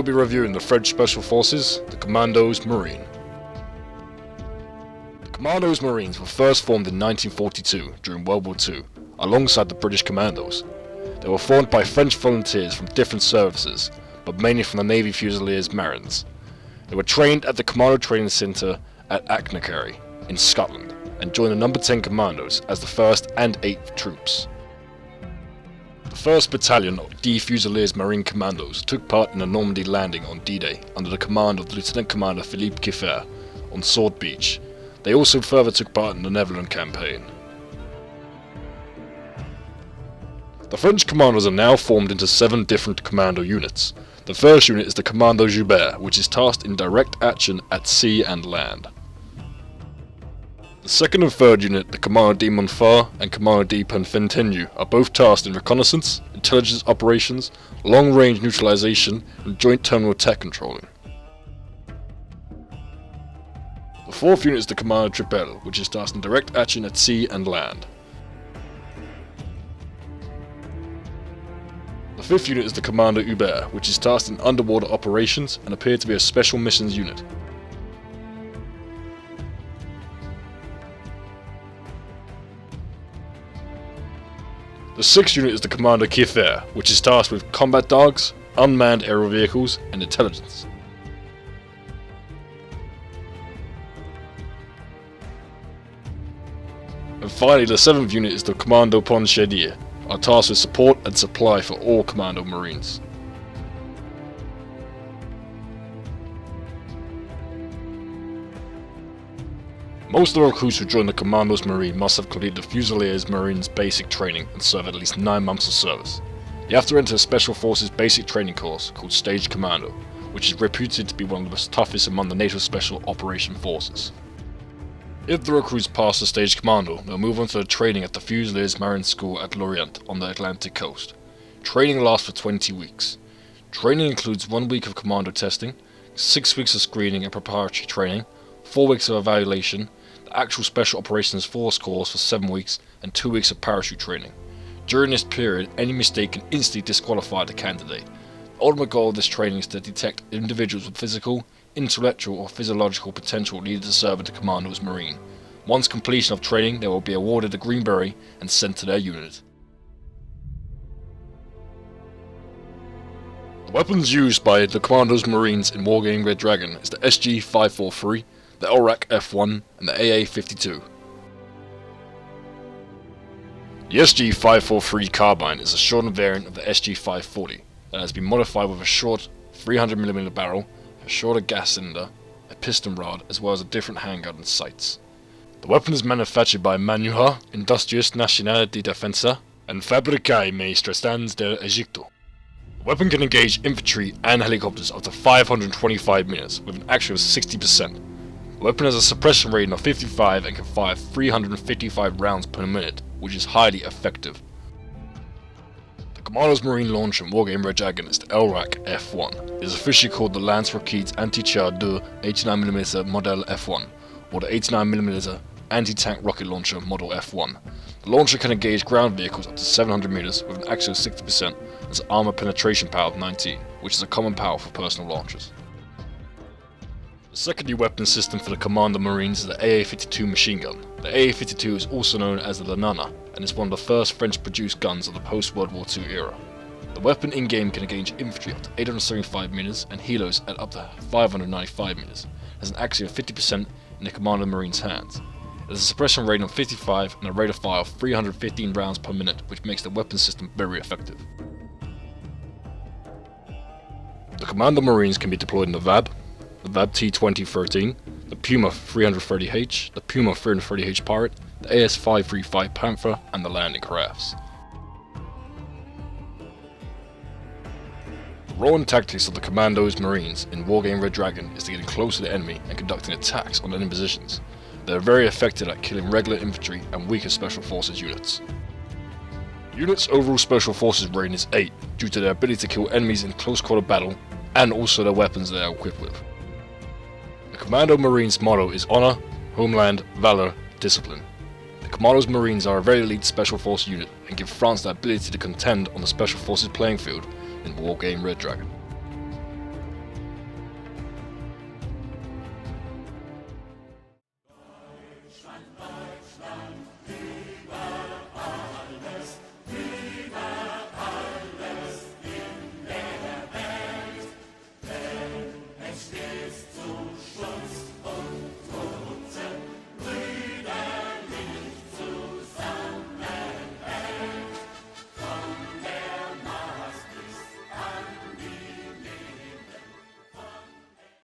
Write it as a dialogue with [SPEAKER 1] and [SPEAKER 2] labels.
[SPEAKER 1] we'll be reviewing the French Special Forces, the Commandos-Marine. The Commandos-Marines were first formed in 1942 during World War II, alongside the British Commandos. They were formed by French volunteers from different services, but mainly from the Navy Fusiliers Marines. They were trained at the Commando Training Centre at Achnacarry in Scotland, and joined the No. 10 Commandos as the 1st and 8th Troops. The 1st Battalion of D Fusiliers Marine Commandos took part in the Normandy landing on D-Day under the command of Lieutenant Commander Philippe Kieffer on Sword Beach. They also further took part in the Netherlands campaign. The French commandos are now formed into 7 different commando units. The first unit is the Commando Joubert, which is tasked in direct action at sea and land. The second and third unit, the Commando de Montfort and Commando de Penfentenue, are both tasked in reconnaissance, intelligence operations, long-range neutralization, and joint terminal attack controlling. The fourth unit is the Commando Tripel, which is tasked in direct action at sea and land. The fifth unit is the Commando Hubert, which is tasked in underwater operations and appeared to be a special missions unit. The sixth unit is the Commando Kieffer, which is tasked with combat dogs, unmanned aerial vehicles, and intelligence. And finally, the 7th unit is the Commando Ponchedier, are tasked with support and supply for all Commando Marines. Most of the recruits who join the Commandos-Marine must have completed the Fusiliers Marines basic training and serve at least 9 months of service. You have to enter a Special Forces basic training course called Stage Commando, which is reputed to be one of the most toughest among the NATO Special Operation Forces. If the recruits pass the Stage Commando, they'll move on to the training at the Fusiliers Marine School at Lorient on the Atlantic coast. Training lasts for 20 weeks. Training includes 1 week of commando testing, 6 weeks of screening and preparatory training, 4 weeks of evaluation, the actual Special Operations Force course for 7 weeks, and 2 weeks of parachute training. During this period, any mistake can instantly disqualify the candidate. The ultimate goal of this training is to detect individuals with physical, intellectual or physiological potential needed to serve in the Commandos-Marine. Once completion of training, they will be awarded a green beret and sent to their unit. The weapons used by the Commandos-Marines in Wargame Red Dragon is the SG543, the LRAC F1 and the AA52. The SG543 carbine is a shortened variant of the SG540 that has been modified with a short 300mm barrel, a shorter gas cylinder, a piston rod, as well as a different handgun and sights. The weapon is manufactured by Manuha Indústrias Nacionais de Defensa and Fábrica e Estações del Egito. The weapon can engage infantry and helicopters up to 525 meters with an accuracy of 60%. The weapon has a suppression rating of 55 and can fire 355 rounds per minute, which is highly effective. The Commandos-Marine launcher in Wargame Red Dragon is the LRAC F1. It is officially called the Lance-Roquette Anti-Char de 89mm Model F1, or the 89mm Anti-Tank Rocket Launcher Model F1. The launcher can engage ground vehicles up to 700 meters with an accuracy of 60% and has an armor penetration power of 19, which is a common power for personal launchers. The secondary weapon system for the Commandos-Marines is the AA52 machine gun. The AA52 is also known as the Lanana, and is one of the first French-produced guns of the post-World War II era. The weapon in-game can engage infantry up to 875 meters and helos at up to 595 meters. It has an accuracy of 50% in the Commandos-Marines' hands. It has a suppression rating of 55 and a rate of fire of 315 rounds per minute, which makes the weapon system very effective. The Commandos-Marines can be deployed in the VAB T-2013, the Puma 330H, the Puma 330H Pirate, the AS-535 Panther, and the landing crafts. The role and tactics of the Commandos-Marines in Wargame Red Dragon is to get close to the enemy and conducting attacks on enemy positions. They are very effective at killing regular infantry and weaker Special Forces units. The unit's overall Special Forces rating is 8 due to their ability to kill enemies in close quarter battle and also their weapons they are equipped with. The Commando-Marines' motto is Honor, Homeland, Valor, Discipline. The Commandos-Marines are a very elite Special Force unit and give France the ability to contend on the Special Forces playing field in Wargame Red Dragon.